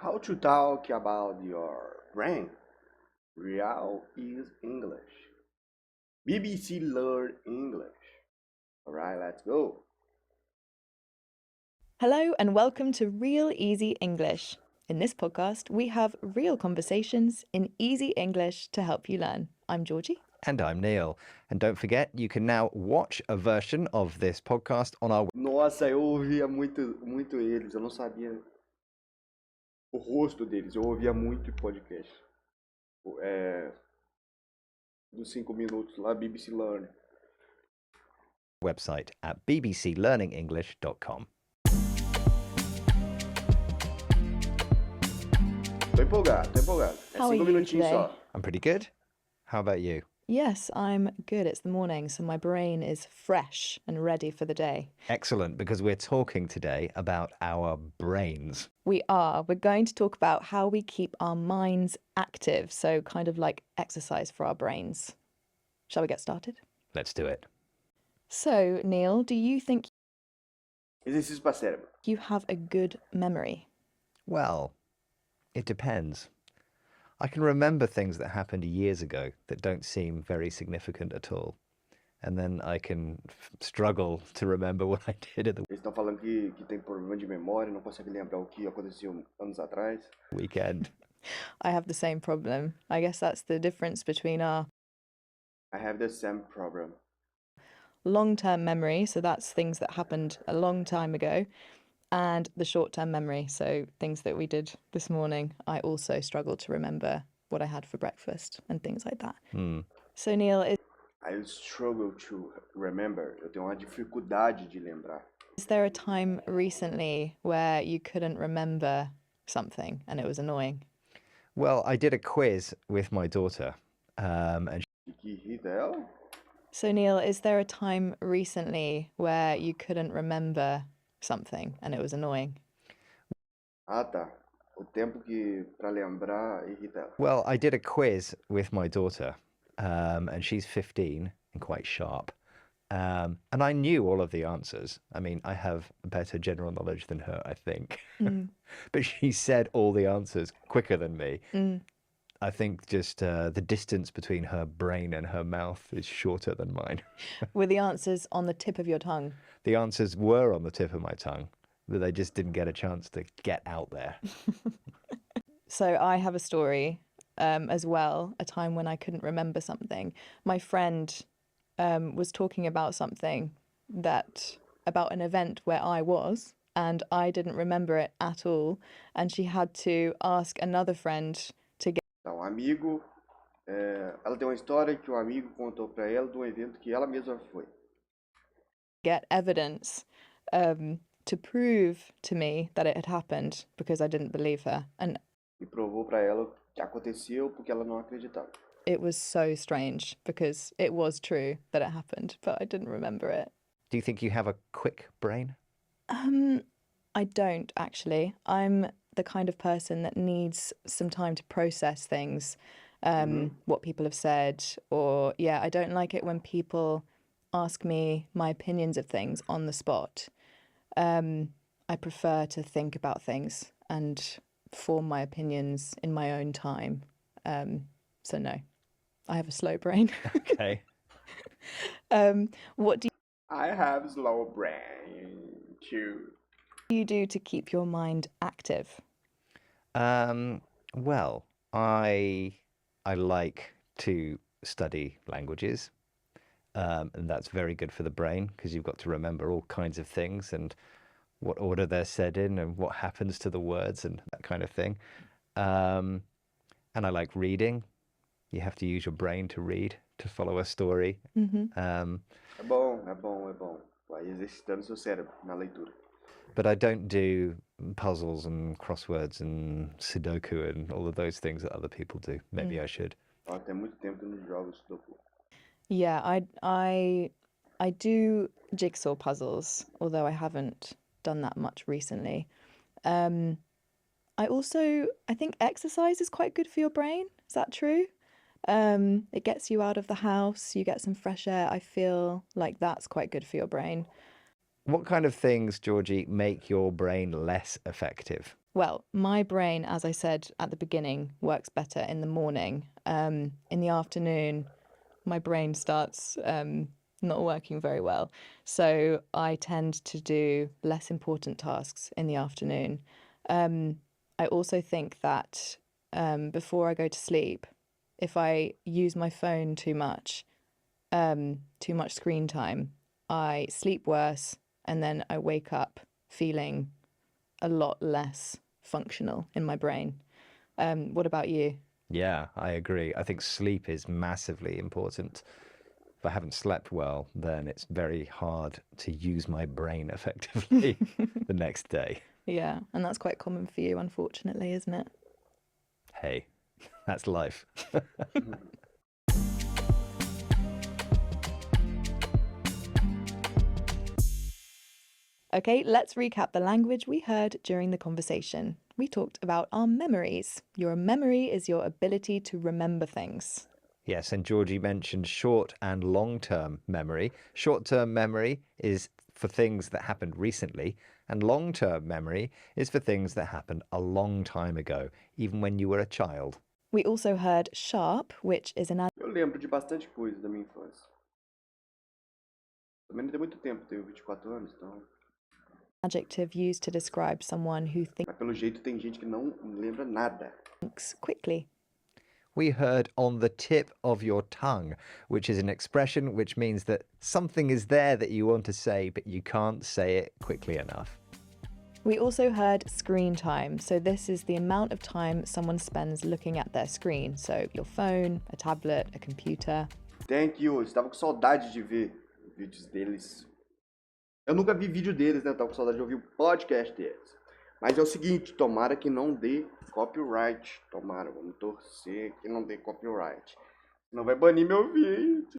How to talk about your brain? Real is English. BBC Learn English. All right, let's go. Hello and welcome to Real Easy English. In this podcast, we have real conversations in easy English to help you learn. I'm Georgie. And I'm Neil. And don't forget, you can now watch a version of this podcast on our Nossa, eu ouvia muito eles, eu não sabia o rosto deles, eu ouvia muito podcast. É, dos 5 minutos lá, BBC Learn. website at bbclearningenglish.com. Tô empolgado. É How are 5 you minutinhos today? só. I'm pretty good. How about you? Yes, I'm good. It's the morning, so my brain is fresh and ready for the day. Excellent, because we're talking today about our brains. We are. We're going to talk about how we keep our minds active, so kind of like exercise for our brains. Shall we get started? Let's do it. So, Neil, do you think Exercício para cérebro. you have a good memory? Well, it depends. I can remember things that happened years ago that don't seem very significant at all. And then I can struggle to remember what I did at the Eles estão falando que tem problema de memória, não consegue lembrar o que aconteceu anos atrás. weekend. I have the same problem. I guess that's the difference between our I have the same problem. long-term memory, so that's things that happened a long time ago, and the short-term memory, so things that we did this morning. I also struggle to remember what I had for breakfast and things like that. So Neil, I struggle to remember. Eu tenho uma dificuldade de lembrar. is there a time recently where you couldn't remember something and it was annoying? Well, I did a quiz with my daughter, and E que irrita ela? So Neil, is there a time recently where you couldn't remember something and it was annoying? Ah, tá. O tempo que pra lembrar irrita ela. well, I did a quiz with my daughter, and she's 15 and quite sharp. And I knew all of the answers. I mean, I have better general knowledge than her, I think. But she said all the answers quicker than me. I think just the distance between her brain and her mouth is shorter than mine. Were the answers on the tip of your tongue? The answers were on the tip of my tongue, but they just didn't get a chance to get out there. So I have a story as well, a time when I couldn't remember something. My friend was talking about something about an event where I was, and I didn't remember it at all. And she had to ask another friend to Tá, um amigo. Ela tem uma história que um amigo contou pra ela de um evento que ela mesma foi. get evidence to prove to me that it had happened because I didn't believe her. And E provou pra ela que aconteceu porque ela não acreditava. it was so strange because it was true that it happened, but I didn't remember it. Do you think you have a quick brain? I don't actually. I'm the kind of person that needs some time to process things, what people have said, or yeah, I don't like it when people ask me my opinions of things on the spot. I prefer to think about things and form my opinions in my own time. So no, I have a slow brain. Okay. What do I have slow brain too. you do to keep your mind active? Well, I like to study languages, and that's very good for the brain because you've got to remember all kinds of things and what order they're said in and what happens to the words and that kind of thing. And I like reading. You have to use your brain to read, to follow a story. É bom. Vai exercitando seu cérebro na leitura. But I don't do puzzles and crosswords and Sudoku and all of those things that other people do. Maybe I should. Ó, tem muito tempo que eu não jogo Sudoku. Yeah, I do jigsaw puzzles, although I haven't done that much recently. I think exercise is quite good for your brain. Is that true? It gets you out of the house, you get some fresh air. I feel like that's quite good for your brain. What kind of things, Georgie, make your brain less effective? Well, my brain, as I said at the beginning, works better in the morning. In the afternoon, my brain starts not working very well. So I tend to do less important tasks in the afternoon. I also think that before I go to sleep, if I use my phone too much screen time, I sleep worse and then I wake up feeling a lot less functional in my brain. What about you? Yeah, I agree. I think sleep is massively important. If I haven't slept well, then it's very hard to use my brain effectively the next day. Yeah, and that's quite common for you, unfortunately, isn't it? Hey, that's life. Okay, let's recap the language we heard during the conversation. We talked about our memories. Your memory is your ability to remember things. Yes, and Georgie mentioned short and long-term memory. Short-term memory is for things that happened recently, and long-term memory is for things that happened a long time ago, even when you were a child. We also heard sharp, which is an Eu lembro de bastante coisa da minha infância. Também não tem muito tempo, tenho 24 anos, então. adjective used to describe someone who Mas pelo jeito tem gente que não lembra nada. thinks quickly. We heard on the tip of your tongue, which is an expression which means that something is there that you want to say, but you can't say it quickly enough. We also heard screen time. So, this is the amount of time someone spends looking at their screen. So, your phone, a tablet, a computer. Thank you. Eu estava com saudade de ver vídeos deles. Eu nunca vi vídeo deles, né? Eu tava com saudade de ouvir o podcast deles. Mas é o seguinte, tomara que não dê copyright. Tomara, vamos torcer que não dê copyright. Senão vai banir meu vídeo.